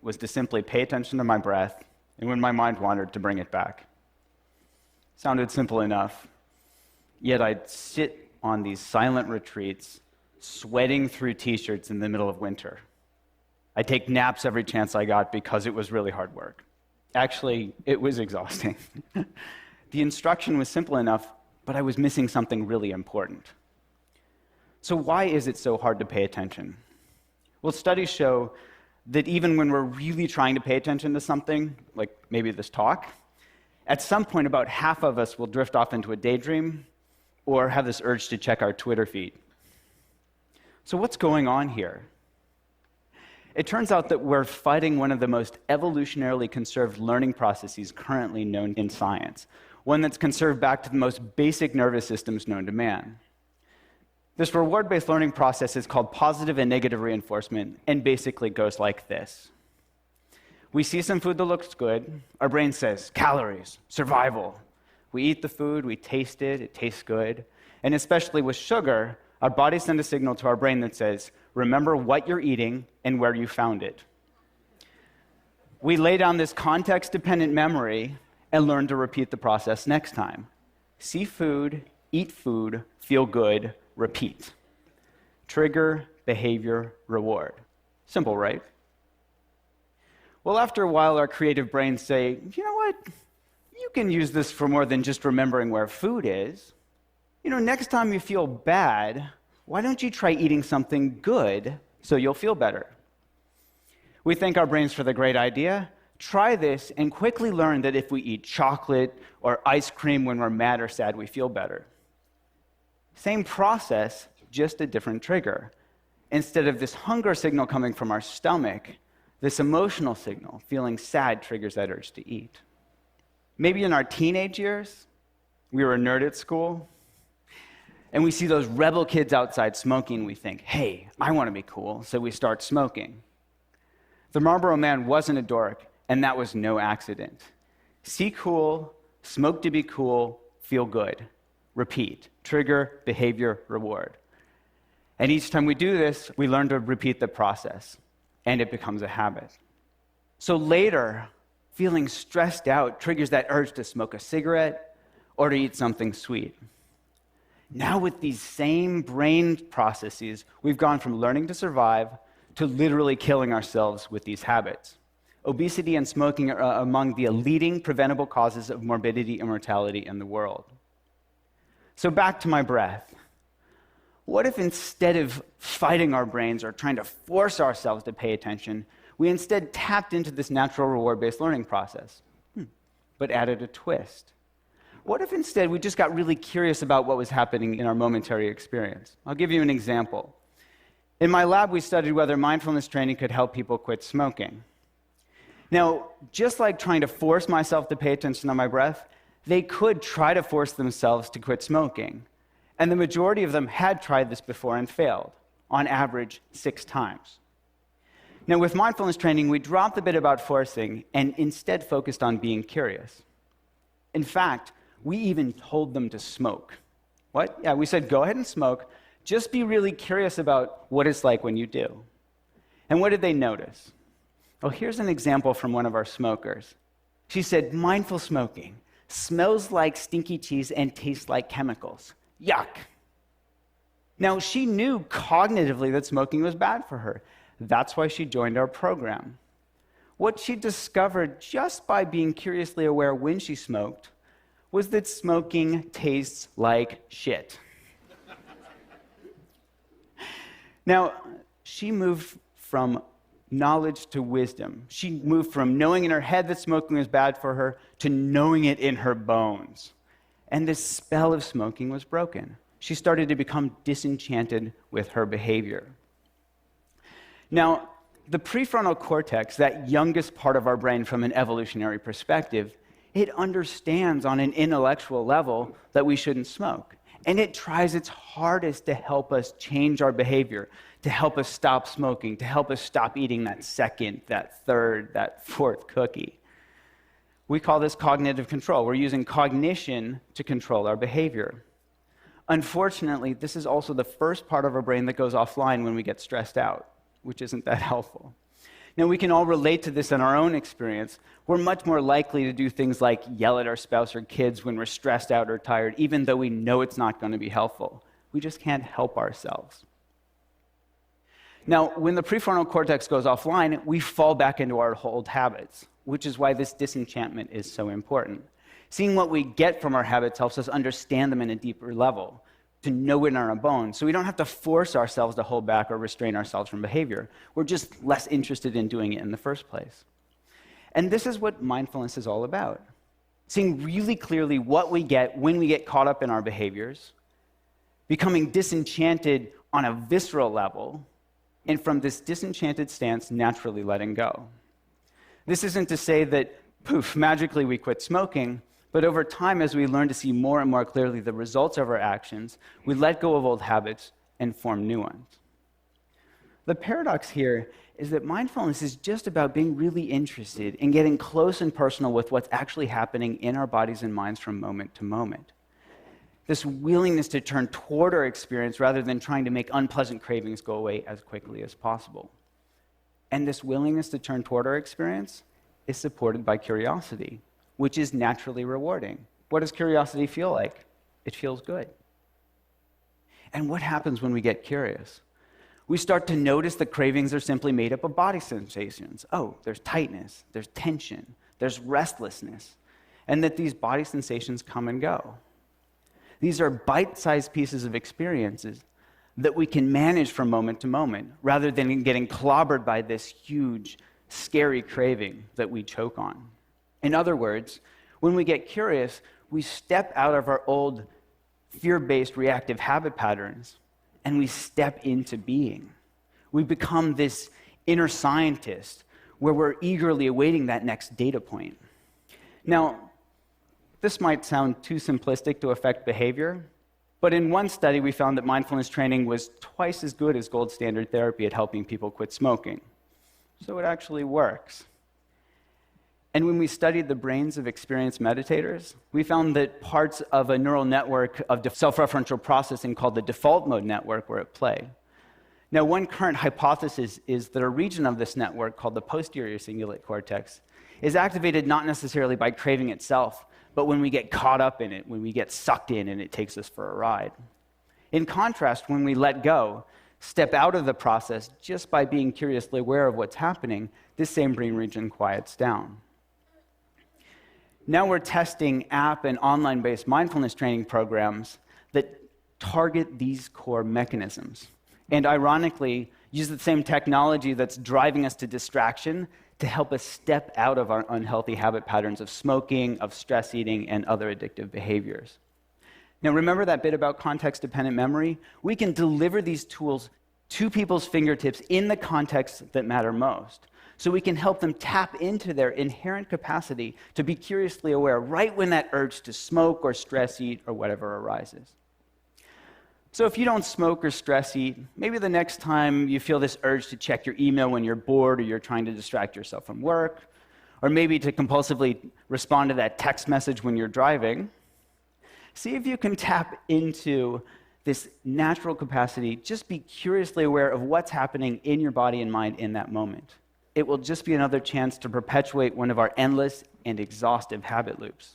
was to simply pay attention to my breath, and when my mind wandered, to bring it back. Sounded simple enough, yet I'd sit on these silent retreats, sweating through t-shirts in the middle of winter. I'd take naps every chance I got because it was really hard work. Actually, it was exhausting. The instruction was simple enough, but I was missing something really important. So why is it so hard to pay attention? Well, studies show that even when we're really trying to pay attention to something, like maybe this talk, at some point about half of us will drift off into a daydream or have this urge to check our Twitter feed. So what's going on here? It turns out that we're fighting one of the most evolutionarily conserved learning processes currently known in science, one that's conserved back to the most basic nervous systems known to man. This reward-based learning process is called positive and negative reinforcement, and basically goes like this. We see some food that looks good. Our brain says, calories, survival. We eat the food, we taste it tastes good. And especially with sugar, our bodies send a signal to our brain that says, remember what you're eating and where you found it. We lay down this context-dependent memory and learn to repeat the process next time. See food, eat food, feel good, repeat. Trigger, behavior, reward. Simple, right? Well, after a while, our creative brains say, you know what? You can use this for more than just remembering where food is. Next time you feel bad, why don't you try eating something good so you'll feel better? We thank our brains for the great idea. Try this and quickly learn that if we eat chocolate or ice cream when we're mad or sad, we feel better. Same process, just a different trigger. Instead of this hunger signal coming from our stomach, this emotional signal, feeling sad, triggers that urge to eat. Maybe in our teenage years, we were a nerd at school, and we see those rebel kids outside smoking, we think, hey, I want to be cool, so we start smoking. The Marlboro Man wasn't a dork, and that was no accident. See cool, smoke to be cool, feel good. Repeat. Trigger, behavior, reward. And each time we do this, we learn to repeat the process, and it becomes a habit. So later, feeling stressed out triggers that urge to smoke a cigarette or to eat something sweet. Now with these same brain processes, we've gone from learning to survive to literally killing ourselves with these habits. Obesity and smoking are among the leading preventable causes of morbidity and mortality in the world. So back to my breath. What if instead of fighting our brains or trying to force ourselves to pay attention, we instead tapped into this natural reward-based learning process, but added a twist? What if instead we just got really curious about what was happening in our momentary experience? I'll give you an example. In my lab, we studied whether mindfulness training could help people quit smoking. Now, just like trying to force myself to pay attention to my breath, they could try to force themselves to quit smoking. And the majority of them had tried this before and failed, on average 6 times. Now, with mindfulness training, we dropped the bit about forcing and instead focused on being curious. In fact, we even told them to smoke. What? Yeah, we said, go ahead and smoke. Just be really curious about what it's like when you do. And what did they notice? Well, here's an example from one of our smokers. She said, mindful smoking smells like stinky cheese and tastes like chemicals. Yuck. Now, she knew cognitively that smoking was bad for her. That's why she joined our program. What she discovered just by being curiously aware when she smoked was that smoking tastes like shit. Now, she moved from knowledge to wisdom. She moved from knowing in her head that smoking was bad for her to knowing it in her bones. And this spell of smoking was broken. She started to become disenchanted with her behavior. Now, the prefrontal cortex, that youngest part of our brain from an evolutionary perspective, it understands on an intellectual level that we shouldn't smoke. And it tries its hardest to help us change our behavior, to help us stop smoking, to help us stop eating that second, that third, that fourth cookie. We call this cognitive control. We're using cognition to control our behavior. Unfortunately, this is also the first part of our brain that goes offline when we get stressed out, which isn't that helpful. Now, we can all relate to this in our own experience. We're much more likely to do things like yell at our spouse or kids when we're stressed out or tired, even though we know it's not going to be helpful. We just can't help ourselves. Now, when the prefrontal cortex goes offline, we fall back into our old habits, which is why this disenchantment is so important. Seeing what we get from our habits helps us understand them in a deeper level, to know it in our bones, so we don't have to force ourselves to hold back or restrain ourselves from behavior. We're just less interested in doing it in the first place. And this is what mindfulness is all about. Seeing really clearly what we get when we get caught up in our behaviors, becoming disenchanted on a visceral level, and from this disenchanted stance, naturally letting go. This isn't to say that, poof, magically we quit smoking, but over time, as we learn to see more and more clearly the results of our actions, we let go of old habits and form new ones. The paradox here is that mindfulness is just about being really interested in getting close and personal with what's actually happening in our bodies and minds from moment to moment. This willingness to turn toward our experience rather than trying to make unpleasant cravings go away as quickly as possible. And this willingness to turn toward our experience is supported by curiosity, which is naturally rewarding. What does curiosity feel like? It feels good. And what happens when we get curious? We start to notice that cravings are simply made up of body sensations. Oh, there's tightness, there's tension, there's restlessness, and that these body sensations come and go. These are bite-sized pieces of experiences that we can manage from moment to moment, rather than getting clobbered by this huge, scary craving that we choke on. In other words, when we get curious, we step out of our old fear-based reactive habit patterns and we step into being. We become this inner scientist where we're eagerly awaiting that next data point. Now, this might sound too simplistic to affect behavior, but in one study we found that mindfulness training was twice as good as gold standard therapy at helping people quit smoking. So it actually works. And when we studied the brains of experienced meditators, we found that parts of a neural network of self-referential processing called the default mode network were at play. Now, one current hypothesis is that a region of this network called the posterior cingulate cortex is activated not necessarily by craving itself, but when we get caught up in it, when we get sucked in and it takes us for a ride. In contrast, when we let go, step out of the process just by being curiously aware of what's happening, this same brain region quiets down. Now we're testing app and online-based mindfulness training programs that target these core mechanisms. And ironically, use the same technology that's driving us to distraction to help us step out of our unhealthy habit patterns of smoking, of stress eating, and other addictive behaviors. Now remember that bit about context-dependent memory? We can deliver these tools to people's fingertips in the contexts that matter most. So we can help them tap into their inherent capacity to be curiously aware right when that urge to smoke or stress eat or whatever arises. So if you don't smoke or stress eat, maybe the next time you feel this urge to check your email when you're bored or you're trying to distract yourself from work, or maybe to compulsively respond to that text message when you're driving, see if you can tap into this natural capacity. Just be curiously aware of what's happening in your body and mind in that moment. It will just be another chance to perpetuate one of our endless and exhaustive habit loops.